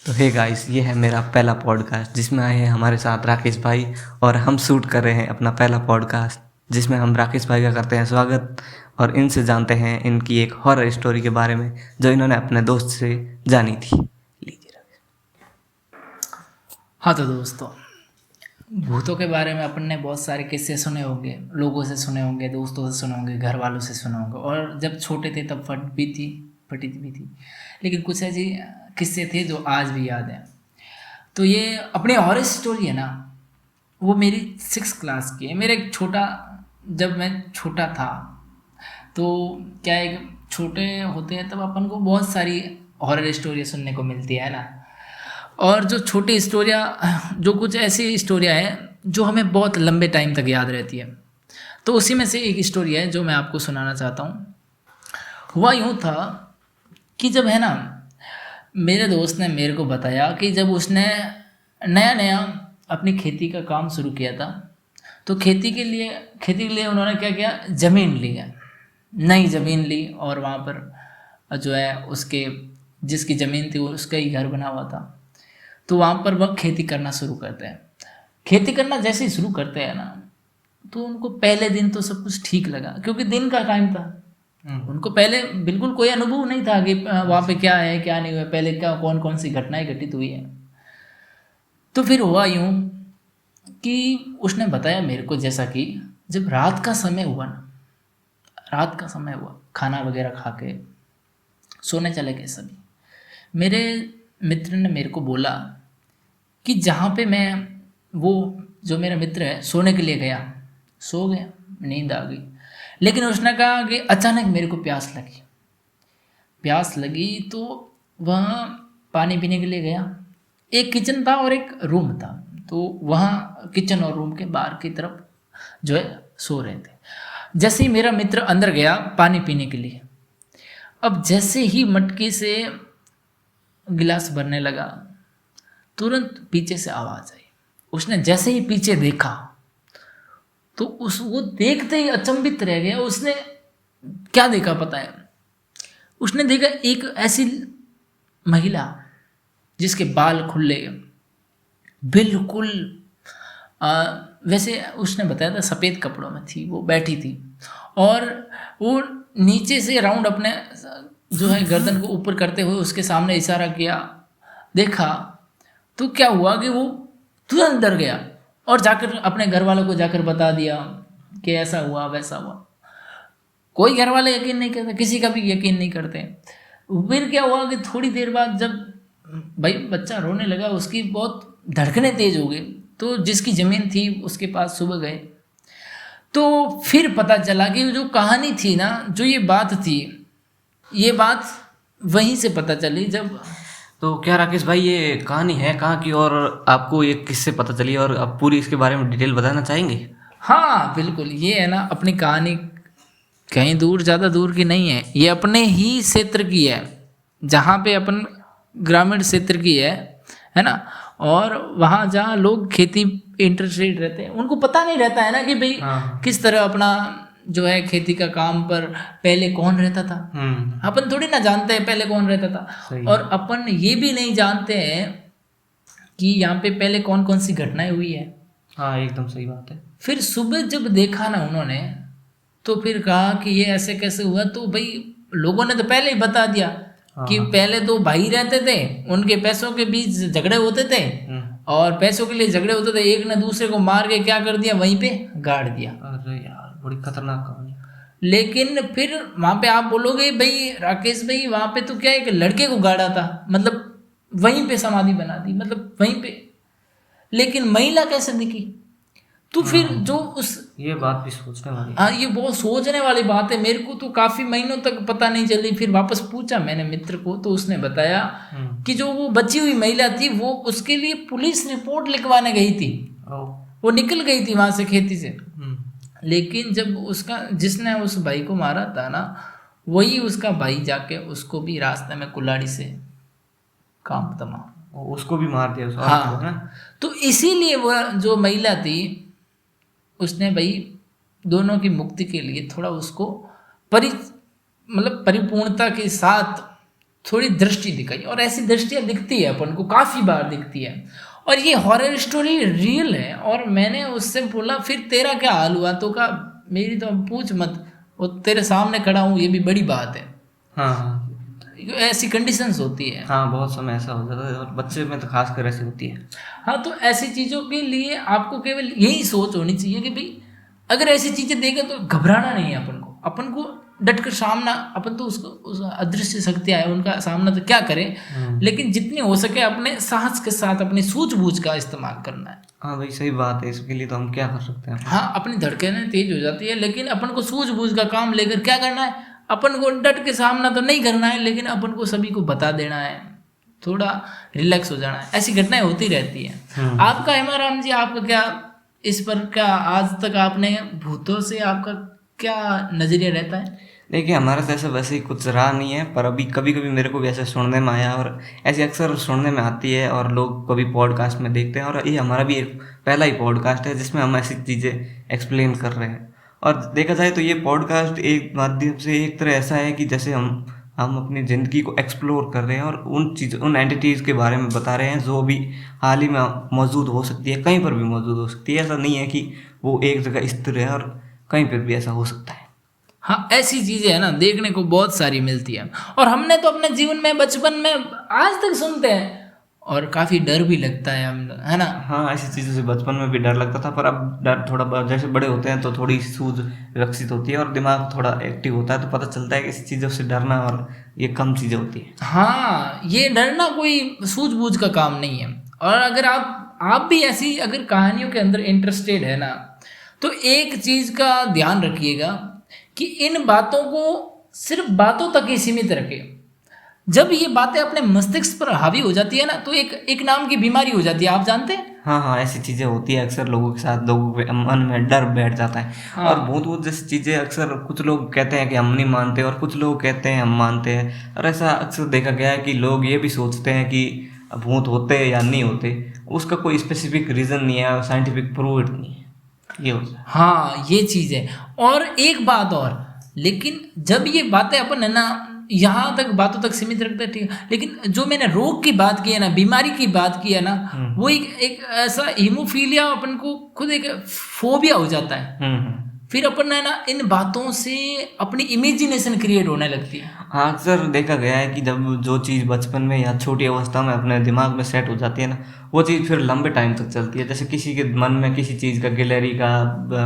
तो hey guys, ये है मेरा पहला पॉडकास्ट जिसमें आए हैं हमारे साथ राकेश भाई। और हम शूट कर रहे हैं अपना पहला पॉडकास्ट जिसमें हम राकेश भाई का करते हैं स्वागत और इनसे जानते हैं इनकी एक हॉरर स्टोरी के बारे में जो इन्होंने अपने दोस्त से जानी थी। लीजिए राकेश। हाँ तो दोस्तों, भूतों के बारे में अपन ने बहुत सारे किस्से सुने होंगे, लोगों से सुने होंगे, दोस्तों से सुने होंगे, घर वालों से सुने होंगे, और जब छोटे थे तब फटी भी थी। लेकिन कुछ ऐसे किस्से थे जो आज भी याद हैं। तो ये अपनी हॉरर स्टोरी है ना, वो मेरी 6 क्लास की है। मेरा एक छोटा, जब मैं छोटा था तो क्या है, छोटे होते हैं तब अपन को बहुत सारी हॉरर स्टोरी सुनने को मिलती है ना। और जो छोटी स्टोरियाँ, जो कुछ ऐसी स्टोरियाँ हैं जो हमें बहुत लंबे टाइम तक याद रहती है, तो उसी में से एक स्टोरी है जो मैं आपको सुनाना चाहता हूँ। हुआ यूँ था कि जब है ना, मेरे दोस्त ने मेरे को बताया कि जब उसने नया नया अपनी खेती का काम शुरू किया था, तो खेती के लिए उन्होंने क्या किया, ज़मीन ली है, नई ज़मीन ली, और वहाँ पर जो है उसके जिसकी ज़मीन थी वो उसका ही घर बना हुआ था। तो वहाँ पर वह खेती करना शुरू करते हैं। खेती करना जैसे ही शुरू करते हैं ना, तो उनको पहले दिन तो सब कुछ ठीक लगा, क्योंकि दिन का टाइम था। उनको पहले बिल्कुल कोई अनुभव नहीं था कि वहाँ पे क्या है क्या नहीं हुआ, पहले क्या कौन कौन सी घटनाएं घटित हुई है। तो फिर हुआ यूँ कि उसने बताया मेरे को, जैसा कि जब रात का समय हुआ ना, रात का समय हुआ, खाना वगैरह खा के सोने चले गए सभी। मेरे मित्र ने मेरे को बोला कि जहाँ पे मैं, वो जो मेरा मित्र है, सोने के लिए गया, सो गया, नींद आ गई। लेकिन उसने कहा कि अचानक मेरे को प्यास लगी तो वहाँ पानी पीने के लिए गया। एक किचन था और एक रूम था, तो वहाँ किचन और रूम के बाहर की तरफ जो है सो रहे थे। जैसे ही मेरा मित्र अंदर गया पानी पीने के लिए, अब जैसे ही मटकी से गिलास भरने लगा, तुरंत पीछे से आवाज़ आई। उसने जैसे ही पीछे देखा तो वो देखते ही अचंभित रह गया। उसने क्या देखा पता है? उसने देखा एक ऐसी महिला जिसके बाल खुले, बिल्कुल वैसे उसने बताया था सफ़ेद कपड़ों में थी, वो बैठी थी, और वो नीचे से राउंड अपने जो है गर्दन को ऊपर करते हुए उसके सामने इशारा किया। देखा तो क्या हुआ कि वो तुरंत डर गया और जाकर अपने घर वालों को जाकर बता दिया कि ऐसा हुआ वैसा हुआ। कोई घर वाले यकीन नहीं करते, किसी का भी यकीन नहीं करते। फिर क्या हुआ कि थोड़ी देर बाद जब भाई बच्चा रोने लगा, उसकी बहुत धड़कनें तेज हो गई, तो जिसकी ज़मीन थी उसके पास सुबह गए, तो फिर पता चला कि जो कहानी थी ना, जो ये बात थी, ये बात वहीं से पता चली जब। तो क्या राकेश भाई, ये कहानी है कहाँ की और आपको ये किससे पता चली, और आप पूरी इसके बारे में डिटेल बताना चाहेंगे? हाँ बिल्कुल, ये है ना अपनी कहानी कहीं दूर, ज़्यादा दूर की नहीं है, ये अपने ही क्षेत्र की है, जहाँ पे अपन ग्रामीण क्षेत्र की है ना। और वहाँ जहाँ लोग खेती इंटरेस्टेड रहते हैं, उनको पता नहीं रहता है ना कि भाई किस तरह अपना जो है खेती का काम पर पहले कौन रहता था। अपन थोड़ी ना जानते हैं पहले कौन रहता था, और अपन ये भी नहीं जानते हैं कि यहाँ पे पहले कौन कौन सी घटनाएं हुई है। हाँ, एकदम सही बात है। फिर सुबह जब देखा ना उन्होंने, तो फिर कहा कि ये ऐसे कैसे हुआ। तो भाई लोगों ने तो पहले ही बता दिया कि पहले तो भाई रहते थे, उनके पैसों के बीच झगड़े होते थे, और पैसों के लिए झगड़े होते थे, एक ने दूसरे को मार के क्या कर दिया, वहीं पे गाड़ दिया। अरे यार, बड़ी खतरनाक कहानी। लेकिन फिर वहाँ पे आप बोलोगे भाई राकेश भाई, वहाँ पे तो क्या एक लड़के को गाड़ा था, मतलब वहीं पे समाधि बना दी, मतलब वहीं पे। लेकिन महिला कैसे दिखी? तो फिर जो उस, ये बात भी सोचने वाली। हाँ ये बहुत सोचने वाली बात है। मेरे को तो काफ़ी महीनों तक पता नहीं चली। फिर वापस पूछा मैंने मित्र को, तो उसने बताया कि जो वो बची हुई महिला थी, वो उसके लिए पुलिस रिपोर्ट लिखवाने गई थी। वो निकल गई थी वहाँ से खेती से। लेकिन जब उसका, जिसने उस भाई को मारा था ना, वही उसका भाई जाके उसको भी रास्ते में कुल्हाड़ी से काम तमा, उसको भी मार दिया उसको। हाँ, तो इसीलिए वह जो महिला थी, उसने भाई दोनों की मुक्ति के लिए थोड़ा उसको मतलब परिपूर्णता के साथ थोड़ी दृष्टि दिखाई, और ऐसी दृष्टियाँ दिखती है अपन को, काफ़ी बार दिखती है। और ये हॉरर स्टोरी रियल है। और मैंने उससे बोला फिर तेरा क्या हाल हुआ, तो कहा मेरी तो अब पूछ मत, वो तेरे सामने खड़ा हूँ ये भी बड़ी बात है। हाँ हाँ ऐसी कंडीशंस होती है। हाँ, बहुत समय ऐसा हो जाता है और बच्चे में तो खास कर ऐसी होती है। हाँ, तो ऐसी चीज़ों के लिए आपको केवल यही सोच होनी चाहिए कि भाई अगर ऐसी चीज़ें देखें तो घबराना नहीं है अपन को डट कर सामना, अपन तो उसको उस अदृश्य शक्तियाँ है उनका सामना तो क्या करें, लेकिन जितनी हो सके अपने साहस के साथ अपनी सूझबूझ का इस्तेमाल करना है। हाँ भाई, सही बात है, इसके लिए तो हम क्या कर सकते हैं। हाँ, अपनी धड़कनें तेज हो जाती है, लेकिन अपन को सूझबूझ का काम लेकर क्या करना है, अपन को डट के सामना तो नहीं करना है, लेकिन अपन को सभी को बता देना है, थोड़ा रिलैक्स हो जाना है। ऐसी घटनाएं होती रहती हैं। आपका हेमाराम जी, आपका क्या इस पर, क्या आज तक आपने भूतों से आपका क्या नजरिया रहता है? देखिए, हमारा तो ऐसा वैसे ही कुछ रहा नहीं है, पर अभी कभी कभी मेरे को भी ऐसे सुनने में आया और ऐसी अक्सर सुनने में आती है और लोग कभी पॉडकास्ट में देखते हैं। और ये हमारा भी एक पहला ही पॉडकास्ट है जिसमें हम ऐसी चीज़ें एक्सप्लेन कर रहे हैं। और देखा जाए तो ये पॉडकास्ट एक माध्यम से एक तरह ऐसा है कि जैसे हम अपनी ज़िंदगी को एक्सप्लोर कर रहे हैं और उन एंटिटीज़ के बारे में बता रहे हैं जो अभी हाल ही में मौजूद हो सकती है, कहीं पर भी मौजूद हो सकती है। ऐसा नहीं है कि वो एक जगह स्थिर है और कहीं पर भी ऐसा हो सकता है। हाँ, ऐसी चीज़ें है ना, देखने को बहुत सारी मिलती है। और हमने तो अपने जीवन में बचपन में आज तक सुनते हैं और काफ़ी डर भी लगता है, हम है ना। हाँ, ऐसी चीज़ों से बचपन में भी डर लगता था, पर अब डर थोड़ा जैसे बड़े होते हैं तो थोड़ी सूझ विकसित होती है और दिमाग थोड़ा एक्टिव होता है, तो पता चलता है कि इस चीज़ों से डरना और ये कम चीज़ें होती है। हाँ, ये डरना कोई सूझबूझ का काम नहीं है। और अगर आप भी ऐसी अगर कहानियों के अंदर इंटरेस्टेड है ना, तो एक चीज़ का ध्यान रखिएगा कि इन बातों को सिर्फ बातों तक ही सीमित रखें। जब ये बातें अपने मस्तिष्क पर हावी हो जाती है ना, तो एक नाम की बीमारी हो जाती है, आप जानते हैं? हाँ हाँ, ऐसी चीज़ें होती है अक्सर लोगों के साथ, लोगों के मन में डर बैठ जाता है। हाँ। और भूत जैसी चीज़ें अक्सर कुछ लोग कहते हैं कि हम नहीं मानते और कुछ लोग कहते हैं हम मानते हैं। और ऐसा अक्सर देखा गया है कि लोग ये भी सोचते हैं कि भूत होते हैं या नहीं होते, उसका कोई स्पेसिफिक रीज़न नहीं है, साइंटिफिक प्रूव नहीं है, ये होता है। हाँ, ये चीज़ है। और एक बात और, लेकिन जब ये बातें अपन है ना यहाँ तक बातों तक सीमित रखते हैं, ठीक है, लेकिन जो मैंने रोग की बात की है ना, बीमारी की बात की है ना, वो एक ऐसा हीमोफीलिया अपन को खुद एक फोबिया हो जाता है। फिर अपन है ना इन बातों से अपनी इमेजिनेशन क्रिएट होने लगती है। हाँ, अक्सर देखा गया है कि जब जो चीज़ बचपन में या छोटी अवस्था में अपने दिमाग में सेट हो जाती है ना, वो चीज़ फिर लंबे टाइम तक चलती है। जैसे किसी के मन में किसी चीज़ का, गिलहरी का,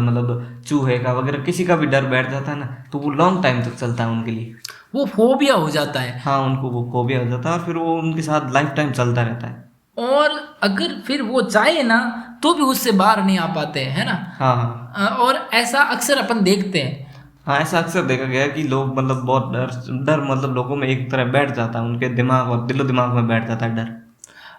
मतलब चूहे का वगैरह किसी का भी डर बैठ जाता है ना, तो वो लॉन्ग टाइम तक चलता है उनके लिए, वो फोबिया हो जाता है। हाँ, उनको वो फोबिया हो जाता है और फिर वो उनके साथ लाइफ टाइम चलता रहता है। और अगर फिर वो चाहे ना तो भी उससे बाहर नहीं आ पाते हैं, है ना। हाँ हाँ और ऐसा अक्सर अपन देखते हैं। हाँ, ऐसा अक्सर देखा गया है कि लोग मतलब बहुत डर मतलब लोगों में एक तरह बैठ जाता है, उनके दिमाग और दिलो दिमाग में बैठ जाता है डर।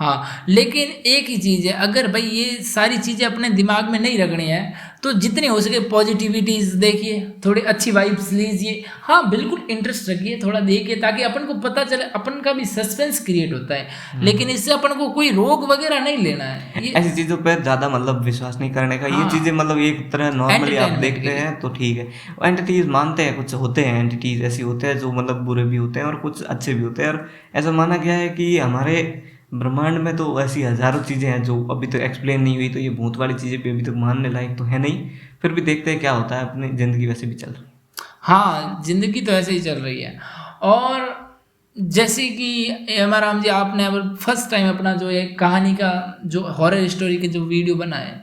हाँ, लेकिन एक ही चीज़ है, अगर भाई ये सारी चीज़ें अपने दिमाग में नहीं रखनी है तो जितनी हो सके पॉजिटिविटीज देखिए, थोड़ी अच्छी वाइब्स लीजिए। हाँ, बिल्कुल इंटरेस्ट रखिए, थोड़ा देखिए, ताकि अपन को पता चले, अपन का भी सस्पेंस क्रिएट होता है। लेकिन इससे अपन को कोई रोग वगैरह नहीं लेना है। ये ऐसी चीज़ों पर ज़्यादा मतलब विश्वास नहीं करने का। हाँ, ये चीज़ें मतलब एक तरह नॉर्मली आप एंटरटेनमेंट देखते के लिए। हैं तो ठीक है। एंटिटीज़ मानते हैं, कुछ होते हैं एंटिटीज़ ऐसी होते हैं जो मतलब बुरे भी होते हैं और कुछ अच्छे भी होते हैं। और ऐसा माना गया है कि हमारे ब्रह्मांड में तो ऐसी हज़ारों चीज़ें हैं जो अभी तक एक्सप्लेन नहीं हुई, तो ये भूत वाली चीज़ें भी अभी तक मानने लायक तो है नहीं। फिर भी देखते हैं क्या होता है, अपनी ज़िंदगी वैसे भी चल रही है। हाँ, जिंदगी तो ऐसे ही चल रही है। और जैसे कि हेमाराम जी, आपने अब फर्स्ट टाइम अपना जो है कहानी का जो हॉरर स्टोरी के जो वीडियो बनाए,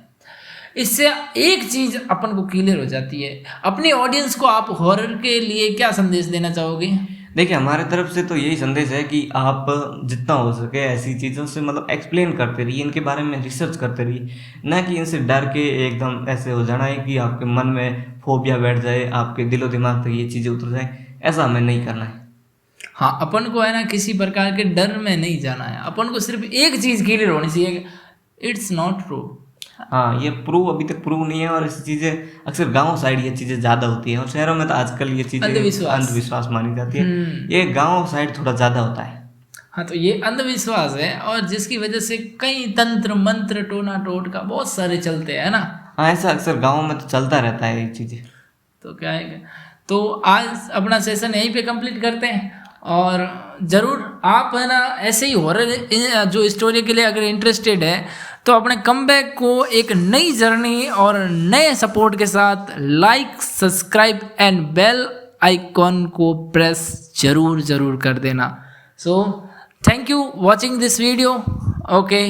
इससे एक चीज़ अपन को क्लियर हो जाती है। अपनी ऑडियंस को आप हॉरर के लिए क्या संदेश देना चाहोगे? देखिए, हमारे तरफ से तो यही संदेश है कि आप जितना हो सके ऐसी चीज़ों से मतलब एक्सप्लेन करते रहिए, इनके बारे में रिसर्च करते रहिए, ना कि इनसे डर के एकदम ऐसे हो जाना है कि आपके मन में फोबिया बैठ जाए, आपके दिलो दिमाग तक ये चीज़ें उतर जाए। ऐसा हमें नहीं करना है। हाँ, अपन को है ना किसी प्रकार के डर में नहीं जाना है। अपन को सिर्फ एक चीज़ क्लियर होनी चाहिए, इट्स नॉट ट्रू। हाँ, ये प्रूव अभी तक प्रूव नहीं है और ऐसी चीज़ें अक्सर गांव साइड ये चीज़ें ज़्यादा होती है और शहरों में तो आजकल ये चीज़ें अंधविश्वास मानी जाती है। ये गांव साइड थोड़ा ज़्यादा होता है। हाँ, तो ये अंधविश्वास है और जिसकी वजह से कई तंत्र मंत्र टोना टोटका बहुत सारे चलते हैं, है ना। हाँ, ऐसा अक्सर गाँव में तो चलता रहता है ये चीज़ें। तो क्या है, तो आज अपना सेशन यहीं पे कंप्लीट करते हैं और ज़रूर आप है ना ऐसे ही हॉरर जो स्टोरी के लिए अगर इंटरेस्टेड है तो अपने कमबैक को एक नई जर्नी और नए सपोर्ट के साथ like, subscribe and bell icon को प्रेस जरूर कर देना। So thank you watching this video. Okay,